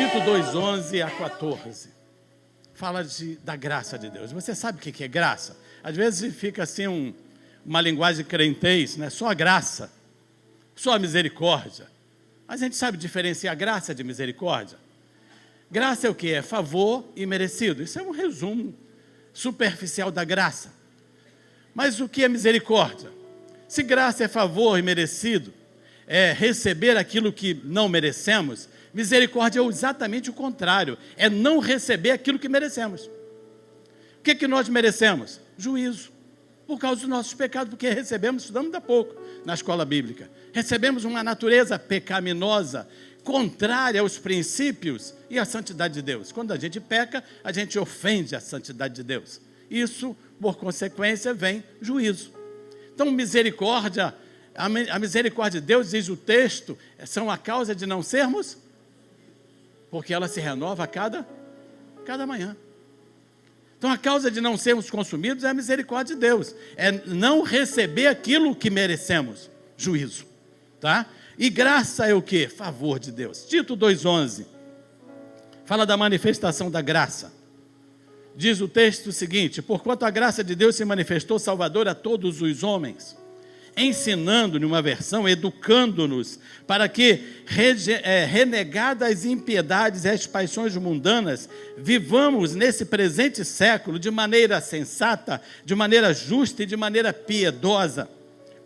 Tito 2:11 a 14. Fala da graça de Deus. Você sabe o que é graça? Às vezes fica assim uma linguagem crentez, né? Só a graça, só a misericórdia. Mas a gente sabe diferenciar graça de misericórdia? Graça é o que? É favor e merecido. Isso é um resumo superficial da graça. Mas o que é misericórdia? Se graça é favor e merecido, é receber aquilo que não merecemos, misericórdia é exatamente o contrário, é não receber aquilo que merecemos. O que nós merecemos? Juízo, por causa dos nossos pecados, porque recebemos, estudamos há pouco na escola bíblica, recebemos uma natureza pecaminosa, contrária aos princípios e à santidade de Deus. Quando a gente peca, a gente ofende a santidade de Deus. Isso, por consequência, vem juízo. Então, misericórdia, a misericórdia de Deus, diz o texto, são a causa de não sermos, porque ela se renova a cada manhã. Então, a causa de não sermos consumidos é a misericórdia de Deus, é não receber aquilo que merecemos, juízo, tá? E graça é o quê? Favor de Deus. Tito 2:11 fala da manifestação da graça. Diz o texto o seguinte: porquanto a graça de Deus se manifestou salvadora a todos os homens, ensinando, numa versão, educando-nos, para que, renegadas as impiedades e as paixões mundanas, vivamos nesse presente século de maneira sensata, de maneira justa e de maneira piedosa.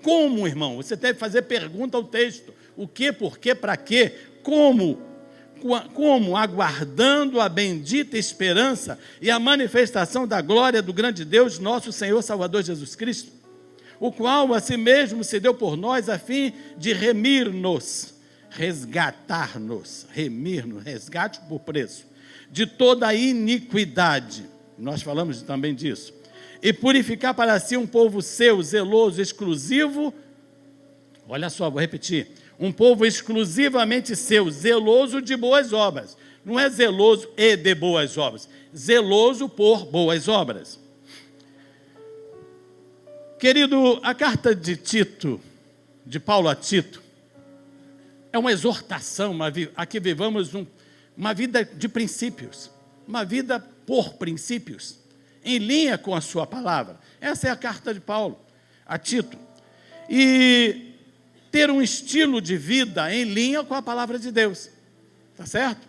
Como, irmão? Você deve fazer pergunta ao texto. O que, por quê, para quê? Como, aguardando a bendita esperança e a manifestação da glória do grande Deus, nosso Senhor Salvador Jesus Cristo, o qual a si mesmo se deu por nós a fim de remir-nos, resgatar-nos, remir-nos, resgate por preço, de toda a iniquidade, nós falamos também disso, e purificar para si um povo seu, zeloso, exclusivo, olha só, vou repetir, um povo exclusivamente seu, zeloso de boas obras, não é zeloso e de boas obras, zeloso por boas obras. Querido, a carta de Tito, de Paulo a Tito, é uma exortação a que vivamos uma vida de princípios, uma vida por princípios, em linha com a sua palavra. Essa é a carta de Paulo a Tito. E ter um estilo de vida em linha com a palavra de Deus, tá certo?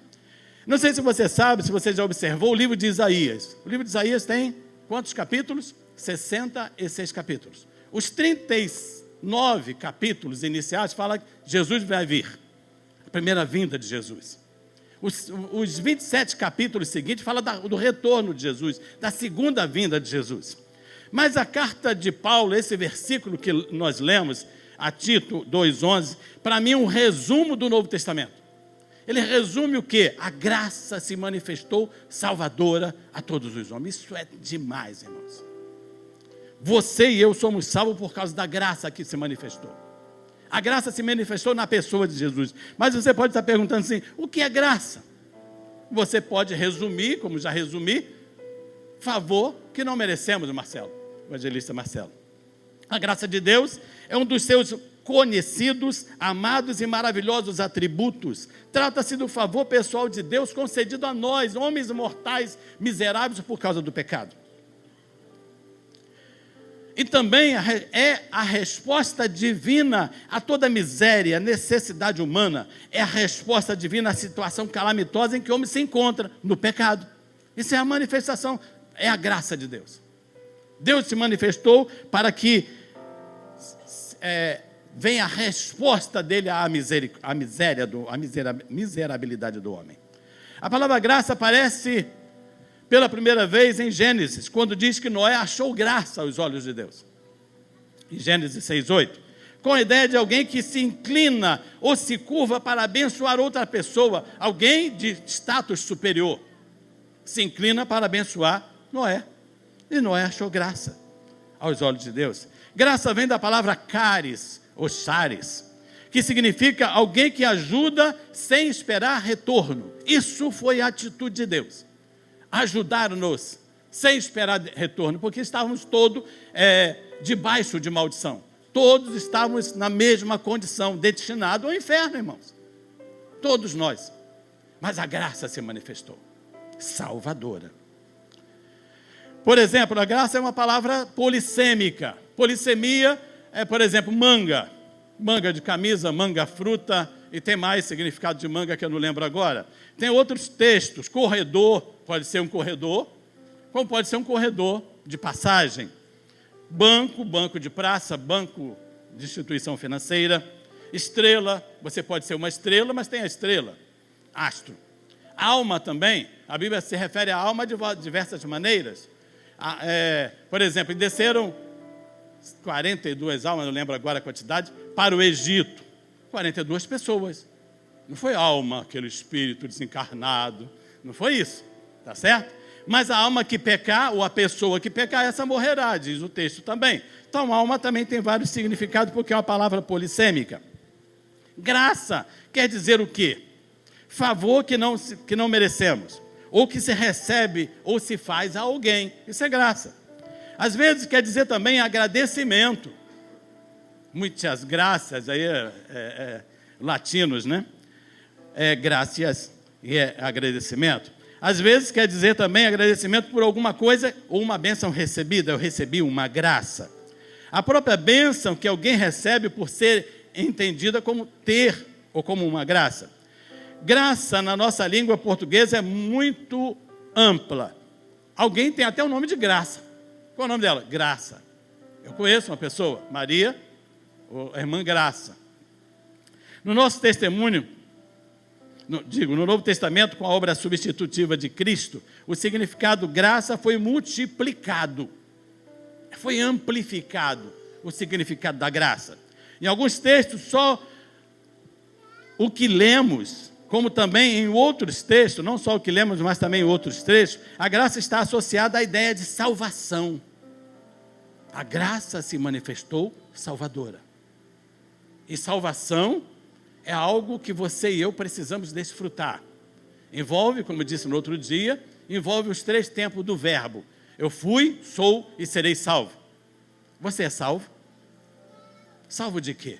Não sei se você sabe, se você já observou o livro de Isaías. O livro de Isaías tem quantos capítulos? 66 capítulos. Os 39 capítulos iniciais falam que Jesus vai vir, a primeira vinda de Jesus. Os 27 capítulos seguintes falam do retorno de Jesus, da segunda vinda de Jesus. Mas a carta de Paulo, esse versículo que nós lemos, a Tito 2:11, para mim é um resumo do Novo Testamento. Ele resume o quê? A graça se manifestou salvadora a todos os homens. Isso é demais, irmãos. Você e eu somos salvos por causa da graça que se manifestou. A graça se manifestou na pessoa de Jesus. Mas você pode estar perguntando assim, o que é graça? Você pode resumir, como já resumi, favor que não merecemos, Marcelo, evangelista Marcelo. A graça de Deus é um dos seus conhecidos, amados e maravilhosos atributos. Trata-se do favor pessoal de Deus concedido a nós, homens mortais, miseráveis por causa do pecado. E também é a resposta divina a toda miséria, necessidade humana. É a resposta divina à situação calamitosa em que o homem se encontra, no pecado. Isso é a manifestação, é a graça de Deus. Deus se manifestou para que venha a resposta dele à miserabilidade do homem. A palavra graça aparece pela primeira vez em Gênesis, quando diz que Noé achou graça aos olhos de Deus. Em Gênesis 6:8. Com a ideia de alguém que se inclina ou se curva para abençoar outra pessoa, alguém de status superior, se inclina para abençoar Noé. E Noé achou graça aos olhos de Deus. Graça vem da palavra caris, ou charis, que significa alguém que ajuda sem esperar retorno. Isso foi a atitude de Deus. Ajudar-nos sem esperar retorno, porque estávamos todos debaixo de maldição. Todos estávamos na mesma condição, destinados ao inferno, irmãos. Todos nós. mas a graça se manifestou, salvadora. Por exemplo, a graça é uma palavra polissêmica. Polissemia é, por exemplo, manga. Manga de camisa, manga fruta, e tem mais significado de manga que eu não lembro agora. Tem outros textos, corredor, pode ser um corredor, como pode ser um corredor de passagem. Banco, banco de praça, banco de instituição financeira. Estrela, você pode ser uma estrela, mas tem a estrela, astro. Alma também, a Bíblia se refere à alma de diversas maneiras. Por exemplo, desceram 42 almas, não lembro agora a quantidade, para o Egito. 42 pessoas. Não foi alma, aquele espírito desencarnado, não foi isso, tá certo? Mas a alma que pecar, ou a pessoa que pecar, essa morrerá, diz o texto também. Então, alma também tem vários significados, porque é uma palavra polissêmica. Graça quer dizer o quê? Favor que não merecemos, ou que se recebe ou se faz a alguém. Isso é graça. Às vezes quer dizer também agradecimento. Muitas graças, aí latinos, né? Graças e agradecimento. Às vezes quer dizer também agradecimento por alguma coisa ou uma bênção recebida. Eu recebi uma graça. A própria bênção que alguém recebe por ser entendida como ter ou como uma graça. Graça, na nossa língua portuguesa, é muito ampla. Alguém tem até o nome de Graça. Qual é o nome dela? Graça. Eu conheço uma pessoa, Maria, ou a irmã Graça. No nosso testemunho, no Novo Testamento, com a obra substitutiva de Cristo, o significado graça foi multiplicado. Foi amplificado o significado da graça. Em alguns textos, só o que lemos, como também em outros textos, não só o que lemos, mas também em outros trechos, a graça está associada à ideia de salvação. A graça se manifestou salvadora. E salvação é algo que você e eu precisamos desfrutar. Envolve, como eu disse no outro dia, envolve os 3 tempos do verbo. Eu fui, sou e serei salvo. Você é salvo? Salvo de quê?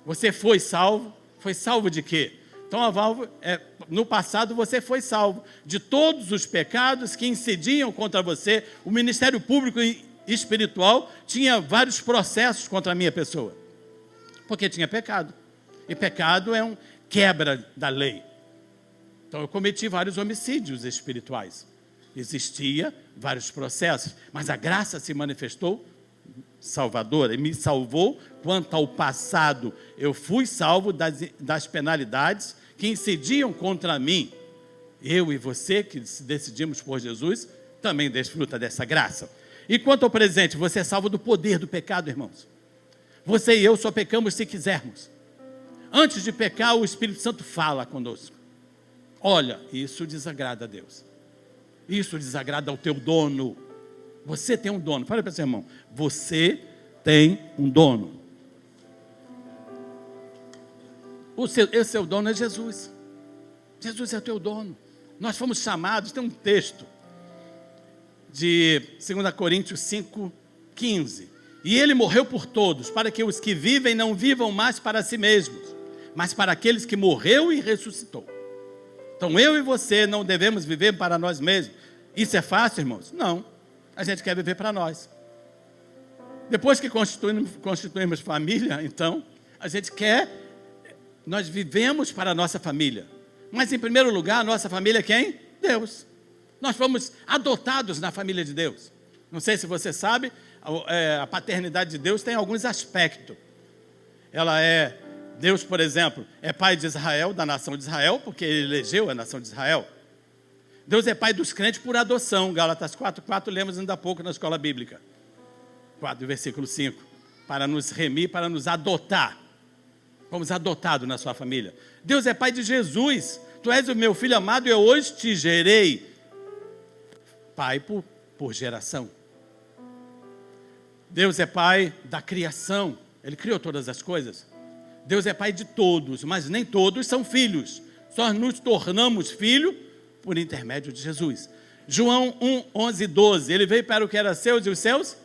Você foi salvo? Foi salvo de quê? Então, no passado você foi salvo de todos os pecados que incidiam contra você. O Ministério Público e Espiritual tinha vários processos contra a minha pessoa, porque tinha pecado. E pecado é um quebra da lei. Então, eu cometi vários homicídios espirituais. Existia vários processos, mas a graça se manifestou salvadora e me salvou quanto ao passado. Eu fui salvo das penalidades que incidiam contra mim. Eu e você, que decidimos por Jesus, também desfruta dessa graça. E quanto ao presente, você é salvo do poder do pecado, irmãos. Você e eu só pecamos se quisermos. Antes de pecar, o Espírito Santo fala conosco. Olha, isso desagrada a Deus. Isso desagrada ao teu dono. Você tem um dono. Fala para esse irmão. Você tem um dono. Esse seu dono é Jesus. Jesus é o teu dono. Nós fomos chamados, tem um texto de 2 Coríntios 5:15. E ele morreu por todos, para que os que vivem não vivam mais para si mesmos, mas para aqueles que morreu e ressuscitou. Então eu e você não devemos viver para nós mesmos. Isso é fácil, irmãos? Não. A gente quer viver para nós. Depois que constituímos família, então, nós vivemos para a nossa família. Mas em primeiro lugar, a nossa família é quem? Deus. Nós fomos adotados na família de Deus. Não sei se você sabe, a paternidade de Deus tem alguns aspectos. Deus, por exemplo, é pai de Israel, da nação de Israel, porque ele elegeu a nação de Israel. Deus é pai dos crentes por adoção. Gálatas 4:4, lemos ainda há pouco na escola bíblica. 4, versículo 5. Para nos remir, para nos adotar. Fomos adotados na sua família. Deus é pai de Jesus. Tu és o meu filho amado e eu hoje te gerei. Pai por geração. Deus é pai da criação. Ele criou todas as coisas. Deus é pai de todos, mas nem todos são filhos. Só nos tornamos filhos por intermédio de Jesus. João 1:11-12. Ele veio para o que era seus e os seus,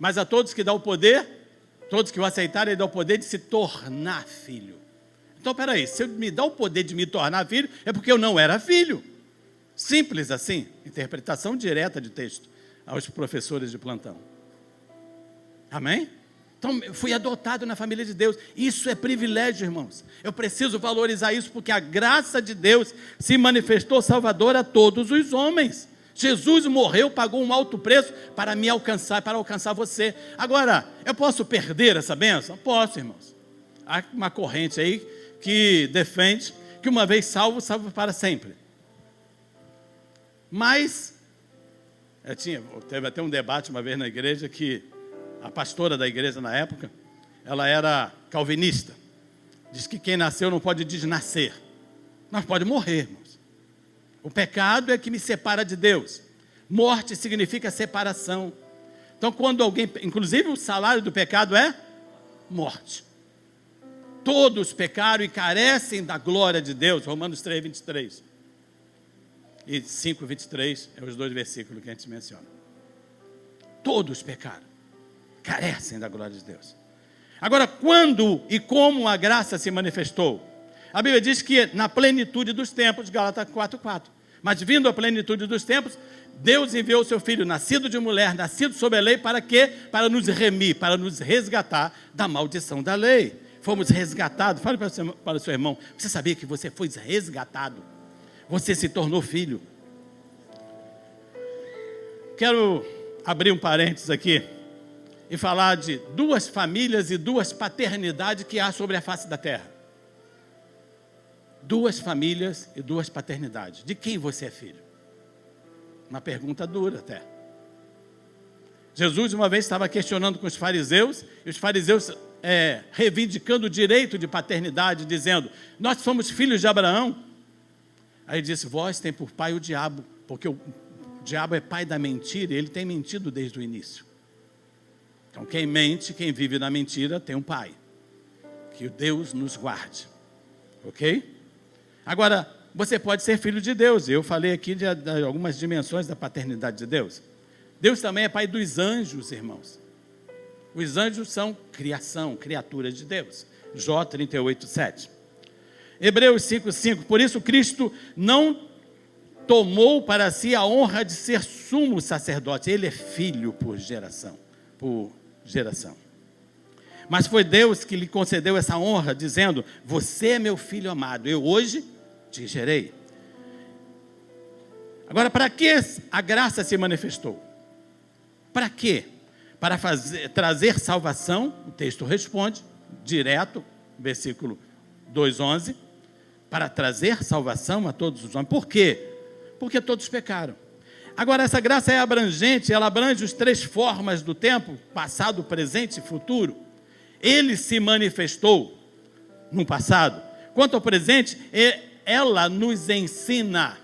mas a todos que dá o poder, todos que o aceitarem, ele dá o poder de se tornar filho. Então Então, peraí, se ele me dá o poder de me tornar filho, é porque eu não era filho. Simples assim, interpretação direta de texto aos professores de plantão. Amém? Então, eu fui adotado na família de Deus. Isso é privilégio, irmãos. Eu preciso valorizar isso, porque a graça de Deus se manifestou salvadora a todos os homens. Jesus morreu, pagou um alto preço para me alcançar, para alcançar você. Agora, eu posso perder essa bênção? Posso, irmãos. Há uma corrente aí que defende que uma vez salvo, salvo para sempre. Mas, teve até um debate uma vez na igreja que a pastora da igreja na época, ela era calvinista. Diz que quem nasceu não pode desnascer, mas pode morrer, irmãos. O pecado é que me separa de Deus. Morte significa separação. Então, quando alguém, inclusive o salário do pecado é morte. Todos pecaram e carecem da glória de Deus. Romanos 3, 23. E 5, 23 é os dois versículos que a gente menciona. Todos pecaram, carecem da glória de Deus. Agora, quando e como a graça se manifestou? A Bíblia diz que na plenitude dos tempos, Gálatas 4:4. Mas vindo a plenitude dos tempos, Deus enviou o seu Filho, nascido de mulher, nascido sob a lei, para quê? Para nos remir, para nos resgatar da maldição da lei. Fomos resgatados. Fale para o seu irmão, você sabia que você foi resgatado? Você se tornou filho. Quero abrir um parênteses aqui e falar de duas famílias e duas paternidades que há sobre a face da terra. Duas famílias e duas paternidades. De quem você é filho? Uma pergunta dura até. Jesus uma vez estava questionando com os fariseus, e os fariseus reivindicando o direito de paternidade, dizendo, nós somos filhos de Abraão. Aí ele disse, vós tem por pai o diabo, porque o diabo é pai da mentira, e ele tem mentido desde o início. Então quem mente, quem vive na mentira, tem um pai. Que Deus nos guarde. Ok? Agora, você pode ser filho de Deus. Eu falei aqui de algumas dimensões da paternidade de Deus. Deus também é pai dos anjos, irmãos. Os anjos são criação, criaturas de Deus. Jó 38:7. Hebreus 5:5. Por isso Cristo não tomou para si a honra de ser sumo sacerdote. Ele é filho por geração. Mas foi Deus que lhe concedeu essa honra, dizendo, você é meu filho amado, eu hoje te gerei. Agora, para que a graça se manifestou? Para quê? Para trazer salvação, o texto responde, direto, versículo 2:11, para trazer salvação a todos os homens. Por quê? Porque todos pecaram. Agora, essa graça é abrangente, ela abrange as três formas do tempo, passado, presente e futuro. Ele se manifestou no passado. Quanto ao presente, ela nos ensina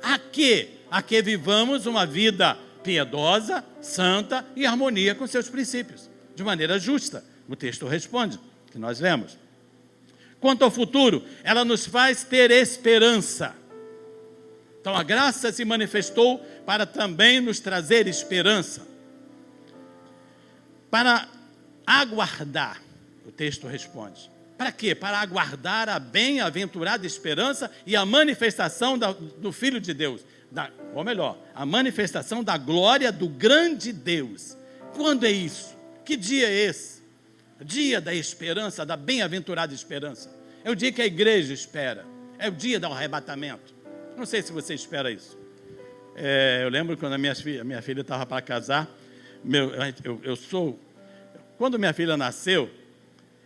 a que vivamos uma vida piedosa, santa e harmonia com seus princípios, de maneira justa. O texto responde, que nós lemos. Quanto ao futuro, ela nos faz ter esperança. Então a graça se manifestou para também nos trazer esperança. Para aguardar, o texto responde. Para quê? Para aguardar a bem-aventurada esperança e a manifestação do Filho de Deus. Ou melhor, a manifestação da glória do grande Deus. Quando é isso? Que dia é esse? Dia da esperança, da bem-aventurada esperança. É o dia que a igreja espera. É o dia do arrebatamento. Não sei se você espera isso. Eu lembro quando a minha filha estava para casar. Quando minha filha nasceu,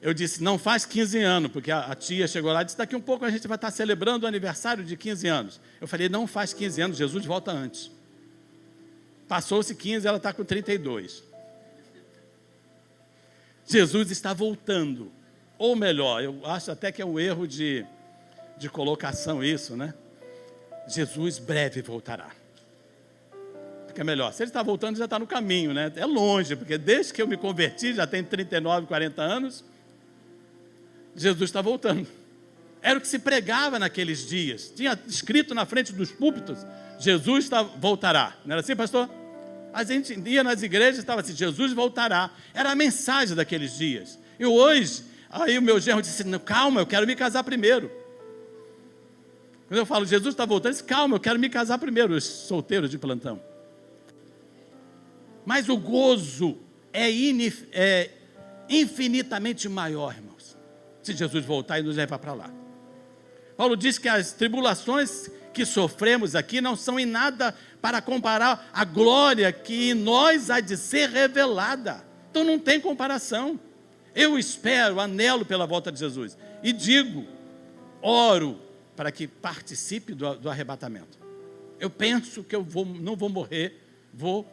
eu disse, não faz 15 anos, porque a tia chegou lá e disse, daqui um pouco a gente vai estar celebrando o aniversário de 15 anos. Eu falei, não faz 15 anos, Jesus volta antes. Passou-se 15, ela está com 32. Jesus está voltando. Ou melhor, eu acho até que é um erro de colocação isso, né? Jesus breve voltará. Fica melhor. Se ele está voltando, já está no caminho, né? É longe, porque desde que eu me converti, já tem 39, 40 anos, Jesus está voltando. Era o que se pregava naqueles dias. Tinha escrito na frente dos púlpitos, Jesus voltará. Não era assim, pastor? A gente ia nas igrejas e estava assim, Jesus voltará. Era a mensagem daqueles dias. E hoje, Aí o meu genro disse, não, calma, eu quero me casar primeiro. Quando eu falo, Jesus está voltando, ele disse, calma, eu quero me casar primeiro, os solteiros de plantão. Mas o gozo é infinitamente maior, irmãos, se Jesus voltar e nos levar para lá. Paulo diz que as tribulações que sofremos aqui não são em nada para comparar a glória que em nós há de ser revelada. Então não tem comparação. Eu espero, anelo pela volta de Jesus. E digo, oro para que participe do arrebatamento. Eu penso que não vou morrer, vou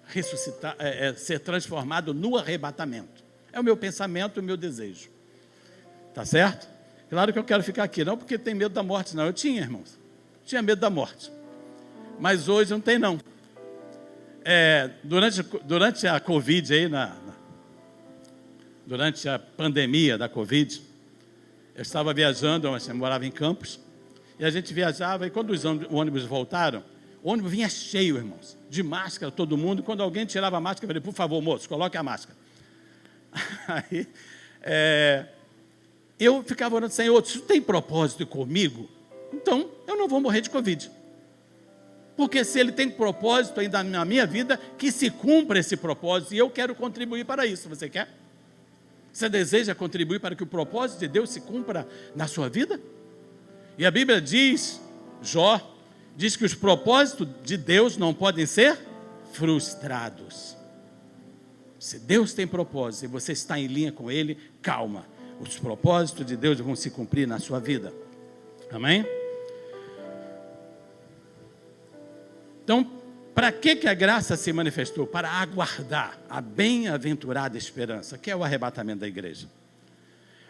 ressuscitar, ser transformado no arrebatamento. É o meu pensamento, o meu desejo. Tá certo? Claro que eu quero ficar aqui, não porque tem medo da morte, não. Eu tinha, irmãos. Tinha medo da morte. Mas hoje não tem, não. Durante a Covid, aí, durante a pandemia da Covid, eu estava viajando, eu morava em Campos, e a gente viajava, e quando os ônibus voltaram, o ônibus vinha cheio, irmãos, de máscara, todo mundo, e quando alguém tirava a máscara, eu falei, por favor, moço, coloque a máscara. Aí, eu ficava orando, Senhor, se tem propósito comigo, então eu não vou morrer de Covid. Porque se ele tem propósito ainda na minha vida, que se cumpra esse propósito, e eu quero contribuir para isso. Você quer? Você deseja contribuir para que o propósito de Deus se cumpra na sua vida? E a Bíblia diz, Jó, diz que os propósitos de Deus não podem ser frustrados. Se Deus tem propósito e você está em linha com Ele, calma. Os propósitos de Deus vão se cumprir na sua vida. Amém? Então, para que a graça se manifestou? Para aguardar a bem-aventurada esperança, que é o arrebatamento da igreja.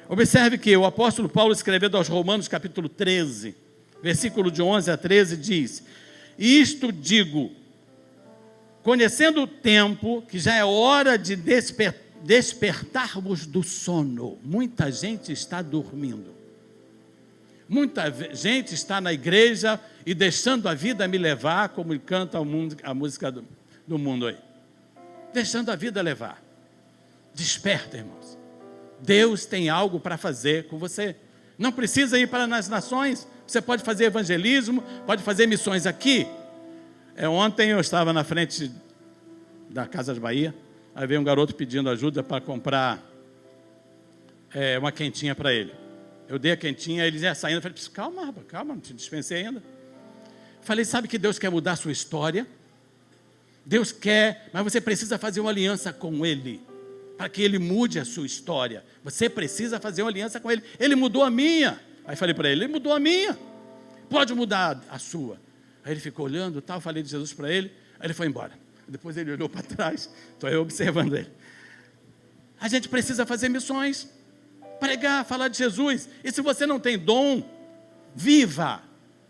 Observe que o apóstolo Paulo, escrevendo aos Romanos, capítulo 13, versículo de 11 a 13, diz, isto digo, conhecendo o tempo, que já é hora de despertarmos do sono. Muita gente está dormindo. Muita gente está na igreja e deixando a vida me levar, como canta a música do mundo aí. Deixando a vida levar. Desperta, irmãos. Deus tem algo para fazer com você. Não precisa ir para as nações. Você pode fazer evangelismo, pode fazer missões aqui. Ontem eu estava na frente da Casa de Bahia, aí veio um garoto pedindo ajuda para comprar uma quentinha para ele. Eu dei a quentinha, ele ia saindo, eu falei, calma, rapaz, calma, não te dispensei ainda. Falei, sabe que Deus quer mudar a sua história? Deus quer, mas você precisa fazer uma aliança com Ele, para que Ele mude a sua história. Você precisa fazer uma aliança com Ele. Ele mudou a minha. Aí falei para ele mudou a minha, pode mudar a sua. Aí ele ficou olhando, tal, falei de Jesus para ele, aí ele foi embora. Depois ele olhou para trás, estou eu observando ele. A gente precisa fazer missões, pregar, falar de Jesus. E se você não tem dom, viva,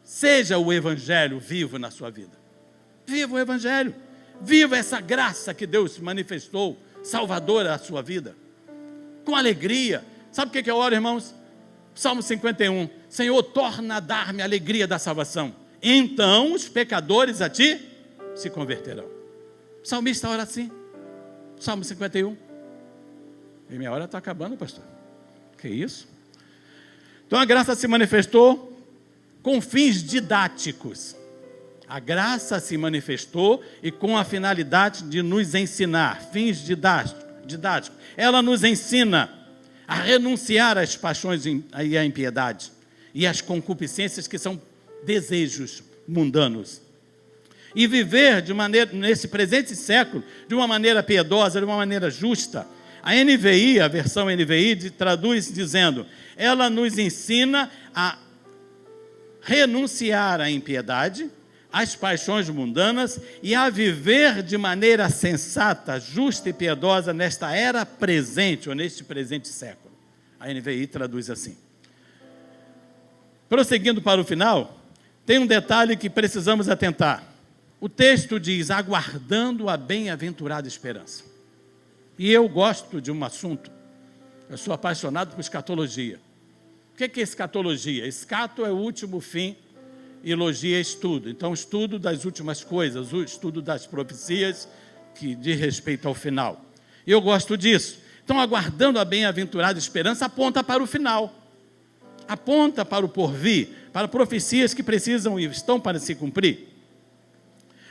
seja o evangelho vivo na sua vida. Viva o evangelho, viva essa graça que Deus manifestou, salvadora à sua vida, com alegria. Sabe o que eu oro, irmãos? Salmo 51, Senhor, torna a dar-me a alegria da salvação. Então os pecadores a ti se converterão. O salmista ora assim, Salmo 51. E minha hora está acabando, pastor. Que isso? Então a graça se manifestou com fins didáticos. A graça se manifestou e com a finalidade de nos ensinar, fins didáticos. Ela nos ensina a renunciar às paixões e à impiedade e às concupiscências que são desejos mundanos. E viver nesse presente século, de uma maneira piedosa, de uma maneira justa. A NVI, a versão NVI, traduz dizendo, ela nos ensina a renunciar à impiedade, às paixões mundanas e a viver de maneira sensata, justa e piedosa nesta era presente, ou neste presente século. A NVI traduz assim. Prosseguindo para o final, tem um detalhe que precisamos atentar. O texto diz, aguardando a bem-aventurada esperança. E eu gosto de um assunto, eu sou apaixonado por escatologia. O que é escatologia? Escato é o último fim, e logia é estudo. Então, estudo das últimas coisas, o estudo das profecias que diz respeito ao final. E eu gosto disso. estão aguardando a bem-aventurada esperança, aponta para o final. Aponta para o porvir, para profecias que precisam e estão para se cumprir.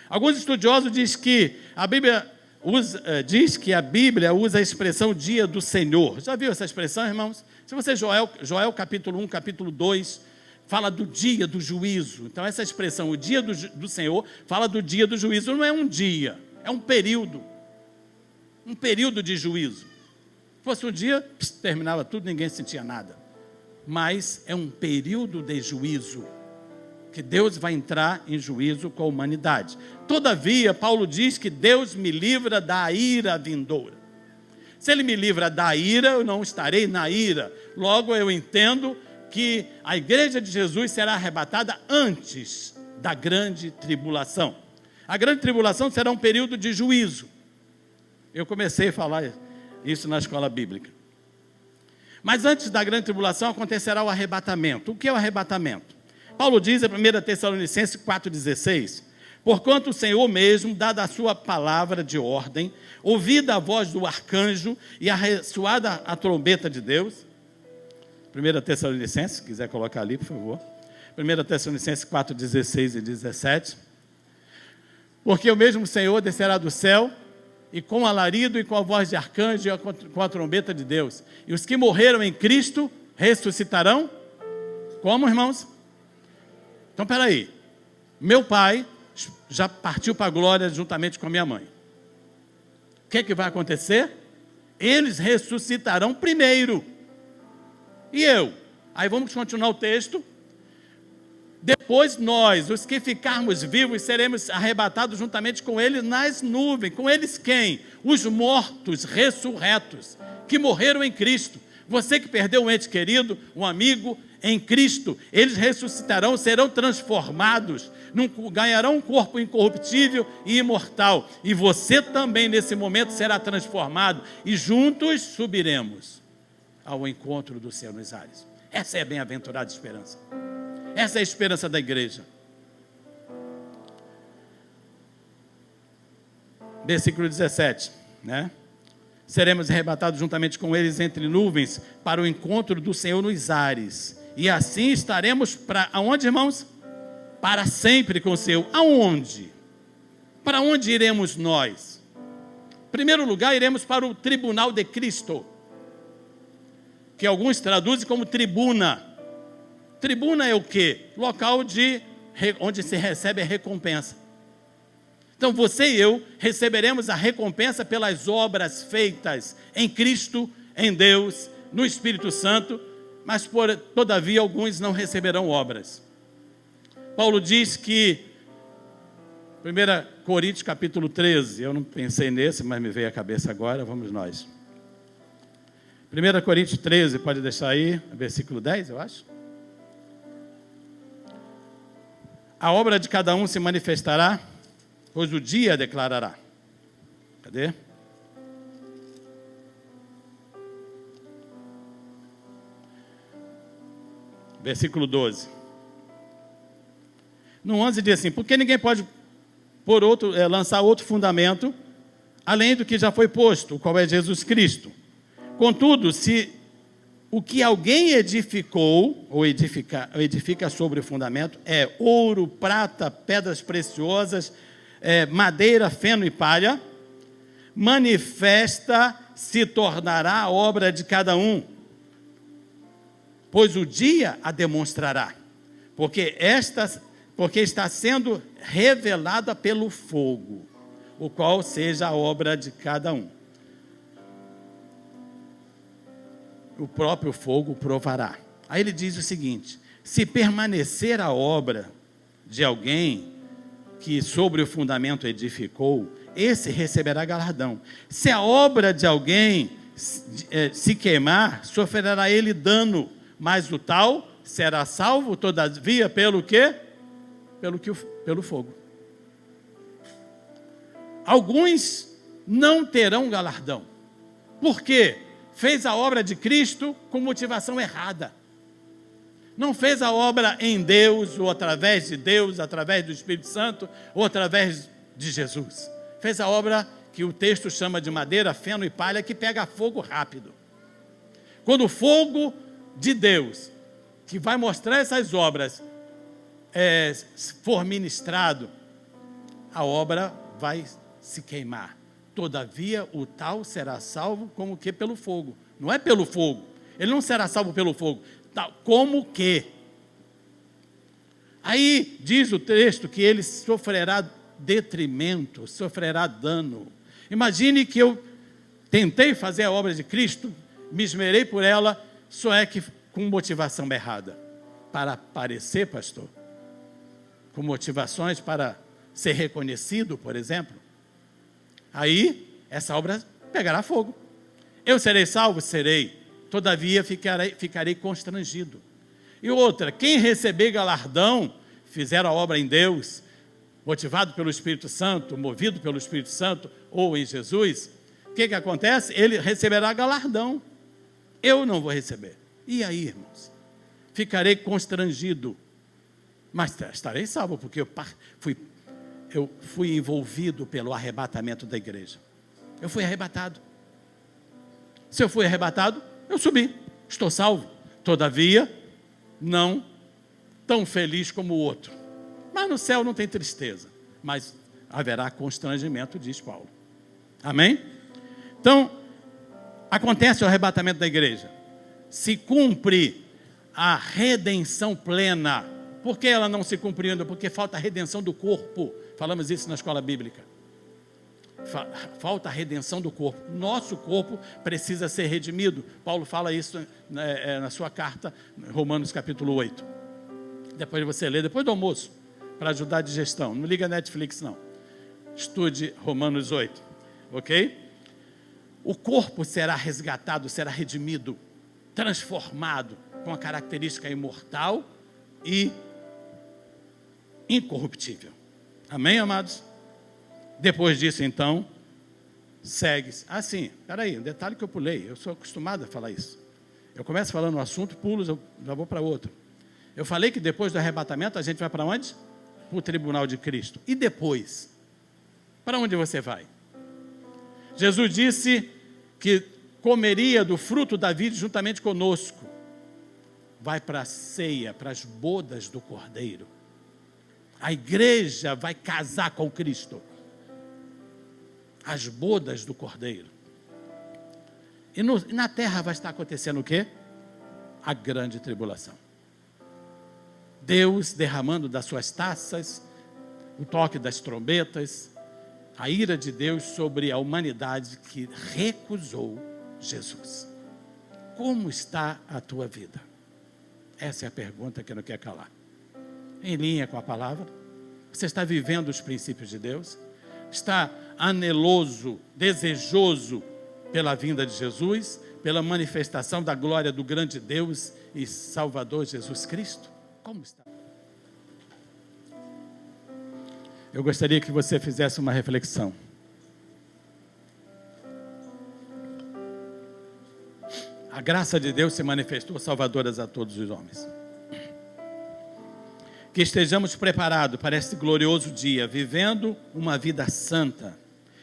Alguns estudiosos dizem que a Bíblia usa a expressão dia do Senhor. Já viu essa expressão, irmãos? Se você, Joel capítulo 1, capítulo 2, fala do dia do juízo. Então essa expressão, o dia do Senhor, fala do dia do juízo. Não é um dia, é um período de juízo. Se fosse um dia, terminava tudo, ninguém sentia nada. Mas é um período de juízo, que Deus vai entrar em juízo com a humanidade. Todavia, Paulo diz que Deus me livra da ira vindoura. Se Ele me livra da ira, eu não estarei na ira. Logo, eu entendo que a igreja de Jesus será arrebatada antes da grande tribulação. A grande tribulação será um período de juízo. Eu comecei a falar isso na escola bíblica. Mas antes da grande tribulação acontecerá o arrebatamento. O que é o arrebatamento? Paulo diz em 1 Tessalonicenses 4,16: porquanto o Senhor mesmo, dada a sua palavra de ordem, ouvida a voz do arcanjo e ressoada a trombeta de Deus. 1 Tessalonicenses, se quiser colocar ali, por favor. 1 Tessalonicenses 4,16 e 17. Porque o mesmo Senhor descerá do céu, e com alarido e com a voz de arcanjo e com a trombeta de Deus. E os que morreram em Cristo ressuscitarão. Como, irmãos? Então, peraí. Meu pai já partiu para a glória juntamente com a minha mãe. O que é que vai acontecer? Eles ressuscitarão primeiro. E eu? Aí vamos continuar o texto. Depois nós, os que ficarmos vivos, seremos arrebatados juntamente com eles nas nuvens. Com eles quem? Os mortos ressurretos, que morreram em Cristo. Você que perdeu um ente querido, um amigo em Cristo, eles ressuscitarão, serão transformados, ganharão um corpo incorruptível e imortal. E você também nesse momento será transformado e juntos subiremos ao encontro do Senhor nos ares. Essa é a bem-aventurada esperança. Essa é a esperança da igreja. Versículo 17, né? Seremos arrebatados juntamente com eles entre nuvens para o encontro do Senhor nos ares. E assim estaremos para aonde, irmãos? Para sempre com o Senhor. Aonde? Para onde iremos nós? Em primeiro lugar, iremos para o tribunal de Cristo, que alguns traduzem como tribuna. Tribuna é o quê? Local onde se recebe a recompensa. Então você e eu receberemos a recompensa pelas obras feitas em Cristo, em Deus, no Espírito Santo, mas todavia alguns não receberão obras. Paulo diz que, 1 Coríntios capítulo 13, eu não pensei nesse, mas me veio à cabeça agora, vamos nós. 1 Coríntios 13, pode deixar aí, versículo 10, eu acho. A obra de cada um se manifestará, pois o dia declarará. Cadê? Versículo 12. No 11 diz assim: porque ninguém pode lançar outro fundamento, além do que já foi posto, o qual é Jesus Cristo. Contudo, se o que alguém edificou, ou edifica sobre o fundamento, é ouro, prata, pedras preciosas, madeira, feno e palha, manifesta se tornará a obra de cada um, pois o dia a demonstrará, porque está sendo revelada pelo fogo, o qual seja a obra de cada um. O próprio fogo provará. Aí ele diz o seguinte: se permanecer a obra de alguém que sobre o fundamento edificou, esse receberá galardão. Se a obra de alguém se queimar, sofrerá ele dano, mas o tal será salvo, todavia, pelo quê? Pelo fogo. Alguns não terão galardão. Por quê? Fez a obra de Cristo com motivação errada. Não fez a obra em Deus, ou através de Deus, através do Espírito Santo, ou através de Jesus. Fez a obra que o texto chama de madeira, feno e palha, que pega fogo rápido. Quando o fogo de Deus, que vai mostrar essas obras, for ministrado, a obra vai se queimar. Todavia, o tal será salvo como que pelo fogo. Não é pelo fogo. Ele não será salvo pelo fogo. Como que? Aí diz o texto que ele sofrerá detrimento, sofrerá dano. Imagine que eu tentei fazer a obra de Cristo, me esmerei por ela, só é que com motivação errada. Para aparecer, pastor? Com motivações para ser reconhecido, por exemplo? Aí, essa obra pegará fogo. Eu serei salvo? Serei. Todavia, ficarei constrangido. E outra, quem receber galardão, fizer a obra em Deus, motivado pelo Espírito Santo, movido pelo Espírito Santo, ou em Jesus, o que acontece? Ele receberá galardão. Eu não vou receber. E aí, irmãos? Ficarei constrangido. Mas estarei salvo, porque eu fui envolvido pelo arrebatamento da igreja. Eu fui arrebatado. Se eu fui arrebatado, eu subi. Estou salvo. Todavia, não tão feliz como o outro. Mas no céu não tem tristeza. Mas haverá constrangimento, diz Paulo. Amém? Então, acontece o arrebatamento da igreja. Se cumpre a redenção plena. Por que ela não se cumpriu ainda? Porque falta a redenção do corpo. Falamos isso na escola bíblica. Falta a redenção do corpo. Nosso corpo precisa ser redimido. Paulo fala isso na sua carta, Romanos capítulo 8. Depois você lê, depois do almoço, para ajudar a digestão. Não liga a Netflix, não. Estude Romanos 8. Ok? O corpo será resgatado, será redimido, transformado com a característica imortal e incorruptível. Amém, amados? Depois disso, então, segue-se. Ah, sim, peraí, um detalhe que eu pulei. Eu sou acostumado a falar isso. Eu começo falando um assunto, pulo, já vou para outro. Eu falei que depois do arrebatamento, a gente vai para onde? Para o tribunal de Cristo. E depois? Para onde você vai? Jesus disse que comeria do fruto da vida juntamente conosco. Vai para a ceia, para as bodas do Cordeiro. A igreja vai casar com Cristo. As bodas do Cordeiro. E na terra vai estar acontecendo o quê? A grande tribulação. Deus derramando das suas taças, o toque das trombetas, a ira de Deus sobre a humanidade que recusou Jesus. Como está a tua vida? Essa é a pergunta que não quer calar. Em linha com a palavra? Você está vivendo os princípios de Deus? Está aneloso, desejoso pela vinda de Jesus, pela manifestação da glória do grande Deus e Salvador Jesus Cristo? Como está? Eu gostaria que você fizesse uma reflexão. A graça de Deus se manifestou salvadoras a todos os homens. Que estejamos preparados para esse glorioso dia, vivendo uma vida santa,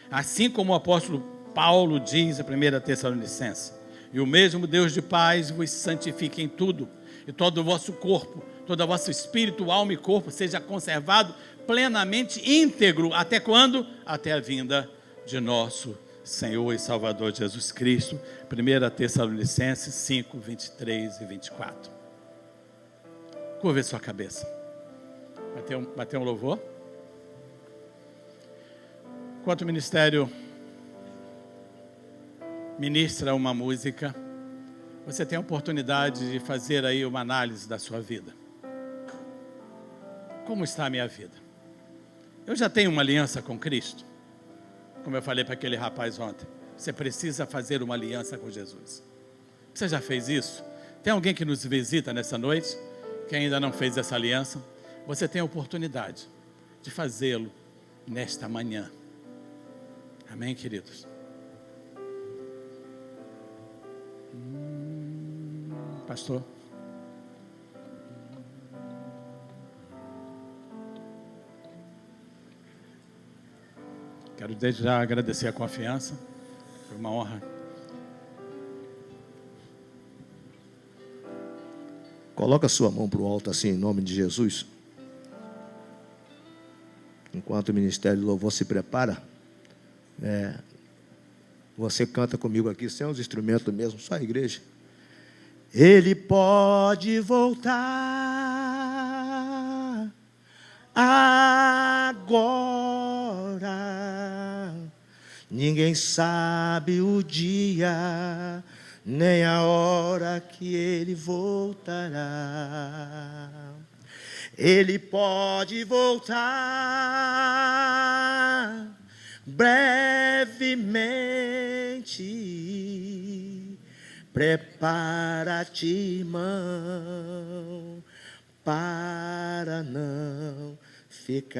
assim como o apóstolo Paulo diz em 1 Tessalonicenses: e o mesmo Deus de paz vos santifique em tudo, e todo o vosso corpo, todo o vosso espírito, alma e corpo seja conservado plenamente íntegro, até quando? Até a vinda de nosso Senhor e Salvador Jesus Cristo. 1 Tessalonicenses 5, 23 e 24. Curva sua cabeça. Bater um louvor. Enquanto o ministério ministra uma música, você tem a oportunidade de fazer aí uma análise da sua vida. Como está a minha vida? Eu já tenho uma aliança com Cristo? Como eu falei para aquele rapaz ontem, você precisa fazer uma aliança com Jesus. Você já fez isso? Tem alguém que nos visita nessa noite, que ainda não fez essa aliança? Você tem a oportunidade de fazê-lo nesta manhã. Amém, queridos? Pastor? Quero desde já agradecer a confiança. Foi uma honra. Coloca a sua mão para o alto assim, em nome de Jesus. Enquanto o Ministério do Louvor se prepara, você canta comigo aqui, sem os instrumentos mesmo, só a igreja. Ele pode voltar agora. Ninguém sabe o dia, nem a hora que ele voltará. Ele pode voltar brevemente. Prepara-te, irmão, para não ficar.